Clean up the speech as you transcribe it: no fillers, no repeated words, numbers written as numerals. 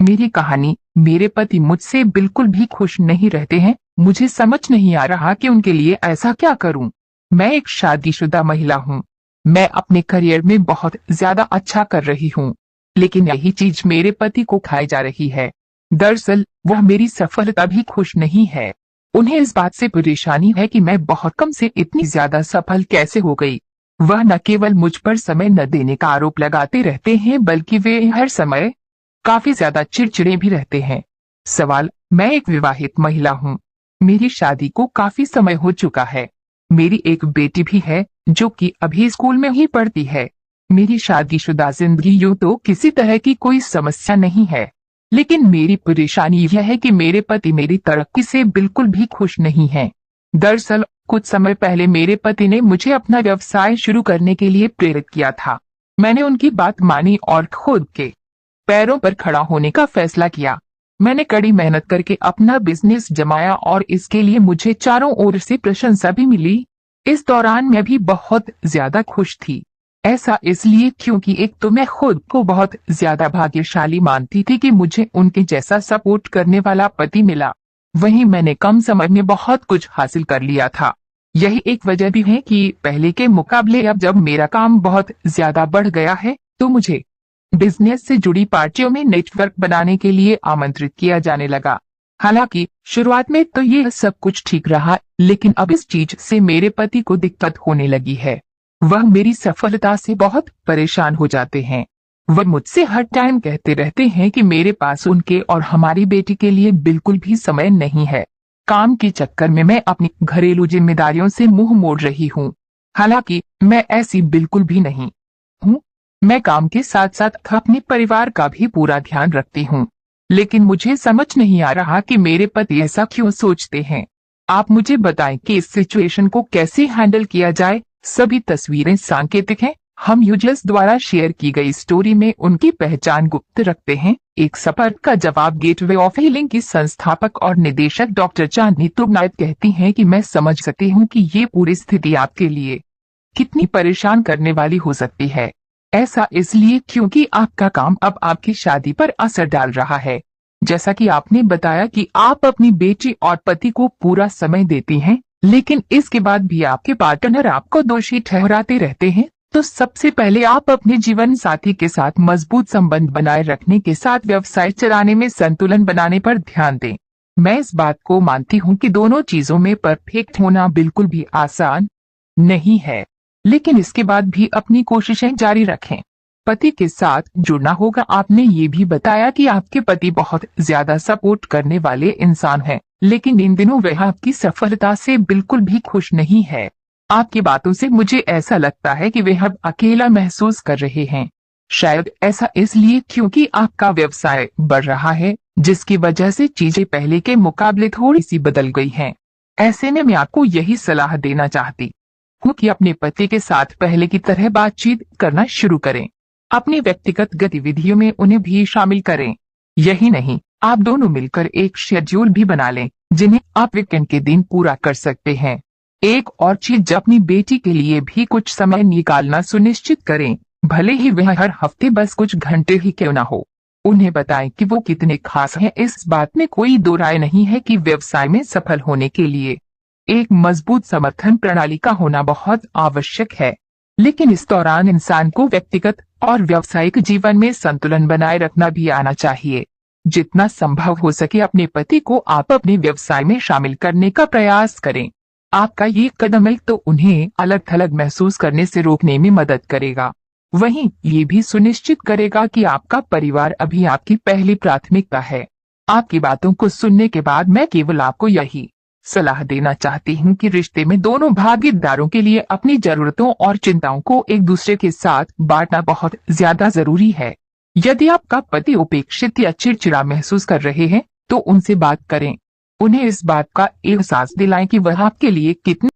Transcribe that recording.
मेरी कहानी। मेरे पति मुझसे बिल्कुल भी खुश नहीं रहते हैं। मुझे समझ नहीं आ रहा कि उनके लिए ऐसा क्या करूं। मैं एक शादीशुदा महिला हूं। मैं अपने करियर में बहुत ज्यादा अच्छा कर रही हूं, लेकिन यही चीज मेरे पति को खाई जा रही है। दरअसल वह मेरी सफलता भी खुश नहीं है। उन्हें इस बात से परेशानी है कि मैं बहुत कम से इतनी ज्यादा सफल कैसे हो गई। वह न केवल मुझ पर समय न देने का आरोप लगाते रहते हैं, बल्कि वे हर समय काफी ज्यादा चिड़चिड़े भी रहते हैं। सवाल। मैं एक विवाहित महिला हूँ। मेरी शादी को काफी समय हो चुका है। मेरी एक बेटी भी है जो कि अभी स्कूल में ही पढ़ती है। मेरी शादीशुदा जिंदगी यूं तो किसी तरह की कोई समस्या नहीं है, लेकिन मेरी परेशानी यह है कि मेरे पति मेरी तरक्की से बिल्कुल भी खुश नहीं हैं। दरअसल कुछ समय पहले मेरे पति ने मुझे अपना व्यवसाय शुरू करने के लिए प्रेरित किया था। मैंने उनकी बात मानी और खुद के पैरों पर खड़ा होने का फैसला किया। मैंने कड़ी मेहनत करके अपना बिजनेस जमाया और इसके लिए मुझे चारों ओर से प्रशंसा भी मिली। इस दौरान मैं भी बहुत ज्यादा खुश थी। ऐसा इसलिए क्योंकि एक तो मैं खुद को बहुत ज्यादा भाग्यशाली मानती थी कि मुझे उनके जैसा सपोर्ट करने वाला पति मिला। वहीं मैंने कम समय में बहुत कुछ हासिल कर लिया था। यही एक वजह भी है कि पहले के मुकाबले अब जब मेरा काम बहुत ज्यादा बढ़ गया है तो मुझे बिजनेस से जुड़ी पार्टियों में नेटवर्क बनाने के लिए आमंत्रित किया जाने लगा। हालांकि शुरुआत में तो ये सब कुछ ठीक रहा, लेकिन अब इस चीज से मेरे पति को दिक्कत होने लगी है। वह मेरी सफलता से बहुत परेशान हो जाते हैं। वह मुझसे हर टाइम कहते रहते हैं कि मेरे पास उनके और हमारी बेटी के लिए बिल्कुल भी समय नहीं है। काम के चक्कर में मैं अपनी घरेलू जिम्मेदारियों से मुंह मोड़ रही हूँ। हालांकि मैं ऐसी बिल्कुल भी नहीं हूँ। मैं काम के साथ साथ अपने परिवार का भी पूरा ध्यान रखती हूँ, लेकिन मुझे समझ नहीं आ रहा कि मेरे पति ऐसा क्यों सोचते हैं। आप मुझे बताएं कि इस सिचुएशन को कैसे हैंडल किया जाए। सभी तस्वीरें सांकेतिक हैं। हम यूजर्स द्वारा शेयर की गई स्टोरी में उनकी पहचान गुप्त रखते हैं। एक सफर का जवाब। गेटवे ऑफ हीलिंग की संस्थापक और निदेशक डॉक्टर चांदनी तुगनायत कहती हैं कि मैं समझ सकती हूँ कि ये पूरी स्थिति आपके लिए कितनी परेशान करने वाली हो सकती है। ऐसा इसलिए क्योंकि आपका काम अब आपकी शादी पर असर डाल रहा है। जैसा कि आपने बताया कि आप अपनी बेटी और पति को पूरा समय देती हैं, लेकिन इसके बाद भी आपके पार्टनर आपको दोषी ठहराते रहते हैं। तो सबसे पहले आप अपने जीवन साथी के साथ मजबूत संबंध बनाए रखने के साथ व्यवसाय चलाने में संतुलन बनाने पर ध्यान दें। मैं इस बात को मानती हूँ कि दोनों चीजों में परफेक्ट होना बिल्कुल भी आसान नहीं है, लेकिन इसके बाद भी अपनी कोशिशें जारी रखें। पति के साथ जुड़ना होगा। आपने ये भी बताया कि आपके पति बहुत ज्यादा सपोर्ट करने वाले इंसान हैं, लेकिन इन दिनों वह आपकी सफलता से बिल्कुल भी खुश नहीं है। आपकी बातों से मुझे ऐसा लगता है कि वह अब अकेला महसूस कर रहे हैं। शायद ऐसा इसलिए क्योंकि आपका व्यवसाय बढ़ रहा है, जिसकी वजह से चीजें पहले के मुकाबले थोड़ी सी बदल गई हैं। ऐसे में मैं आपको यही सलाह देना चाहती हूँ कि अपने पति के साथ पहले की तरह बातचीत करना शुरू करें। अपनी व्यक्तिगत गतिविधियों में उन्हें भी शामिल करें। यही नहीं, आप दोनों मिलकर एक शेड्यूल भी बना लें जिन्हें आप वीकेंड के दिन पूरा कर सकते हैं। एक और चीज, अपनी बेटी के लिए भी कुछ समय निकालना सुनिश्चित करें, भले ही वह हर हफ्ते बस कुछ घंटे ही क्यों ना हो। उन्हें बताएं कि वो कितने खास हैं। इस बात में कोई दो राय नहीं है कि व्यवसाय में सफल होने के लिए एक मजबूत समर्थन प्रणाली का होना बहुत आवश्यक है, लेकिन इस दौरान इंसान को व्यक्तिगत और व्यावसायिक जीवन में संतुलन बनाए रखना भी आना चाहिए। जितना संभव हो सके अपने पति को आप अपने व्यवसाय में शामिल करने का प्रयास करें। आपका ये कदम एक तो उन्हें अलग थलग महसूस करने से रोकने में मदद करेगा, वहीं ये भी सुनिश्चित करेगा कि आपका परिवार अभी आपकी पहली प्राथमिकता है। आपकी बातों को सुनने के बाद मैं केवल आपको यही सलाह देना चाहती हूँ कि रिश्ते में दोनों भागीदारों के लिए अपनी जरूरतों और चिंताओं को एक दूसरे के साथ बांटना बहुत ज्यादा जरूरी है। यदि आपका पति उपेक्षित या चिड़चिड़ा महसूस कर रहे हैं तो उनसे बात करें। उन्हें इस बात का एहसास दिलाएं कि वह आपके लिए कितने